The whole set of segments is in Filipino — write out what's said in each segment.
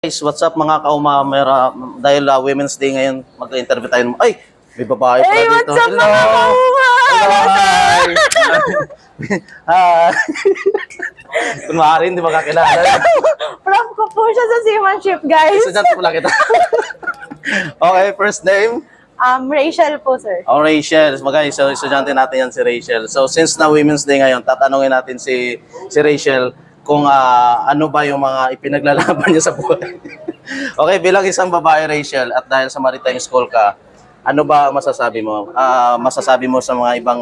Guys, what's up mga kaumamera? Dahil Women's Day ngayon, mag-interview tayo. Ay, may babae pala dito. What's up mga kaumamera? Hi! Hi! Kunwari, hindi makakilala. Prof ko po siya sa seamanship, guys. Estudyante pala kita. Okay, first name? Rachel po, sir. Oh, Rachel. So, estudyante natin yan si Rachel. So, since na Women's Day ngayon, tatanungin natin si Rachel kung ano ba yung mga ipinaglalaban niya sa buhay. Okay, bilang isang babae, Rachel, at dahil sa Maritime School ka, ano ba masasabi mo? Masasabi mo sa mga ibang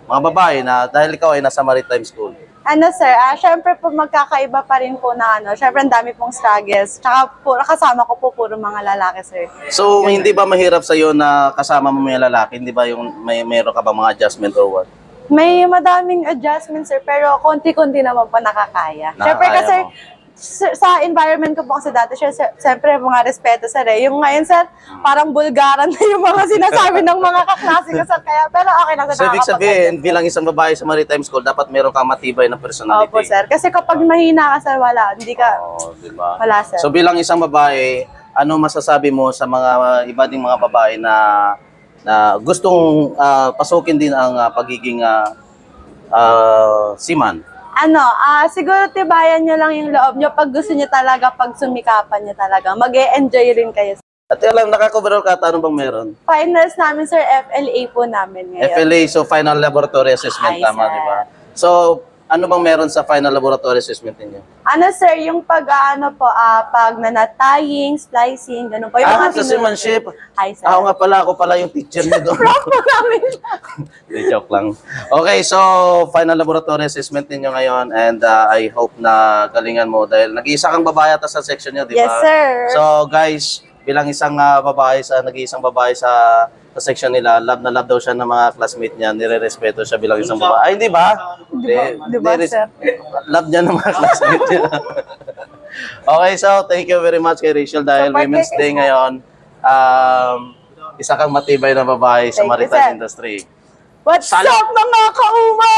mga babae na dahil ikaw ay nasa Maritime School? Ano, sir, syempre po magkakaiba pa rin po na syempre ang dami pong struggles. Tsaka po, kasama ko po puro mga lalaki, sir. So, hindi ba mahirap sa'yo na kasama mo mga lalaki? Hindi ba yung meron ka ba mga adjustment or what? May madaming adjustments, sir, pero konti-konti naman po nakakaya. Syempre Nakakaya kasi mo. sa environment ko po kasi dati, syempre mga respeto, sir, eh. Yung ngayon, sir, parang bulgaran na yung mga sinasabi ng mga kaklase ko, sir. Kaya, pero okay lang, sir. So, ibig sabihin, bilang isang babae sa Maritime School, dapat meron kang matibay na personality. Opo, sir. Kasi kapag mahina ka, sir, wala. Hindi ka, Oo, diba? wala, sir. So, bilang isang babae, ano masasabi mo sa mga iba ding mga babae na gustong pasukin din ang pagiging seaman? Siguro tibayan nyo lang yung loob nyo pag gusto nyo talaga, pag sumikapan nyo talaga. Mag-e-enjoy rin kayo. At alam, nakaka-overall ka, ano bang meron? Finals namin, sir, FLA po namin ngayon. FLA, so Final Laboratory Assessment, Ay, tama, sir. di ba? So, ano bang meron sa Final Laboratory Assessment ninyo? Sir, yung pag nanataying, splicing, ganun po. Yung Sa tinuro- seamanship. Ay, sir. Ako nga pala, ako pala yung teacher niyo doon. Prof po namin. Hindi, joke lang. Okay, so final laboratory assessment ninyo ngayon and I hope na galingan mo dahil nag-iisa kang babae ata sa section niyo, di ba? Yes, sir. So guys, bilang isang nag-iisang babae sa section nila, love na love daw siya ng mga classmate niya, nire-respeto siya bilang isang babae. Ay, hindi ba? Di ba, sir? Love niya ng mga classmate niya. Okay, so thank you very much kay Rachel dahil Support Women's kay Day ngayon. Isa kang matibay na babae sa Thank you, maritime sir. industry. What's Sala- up, mga kauma?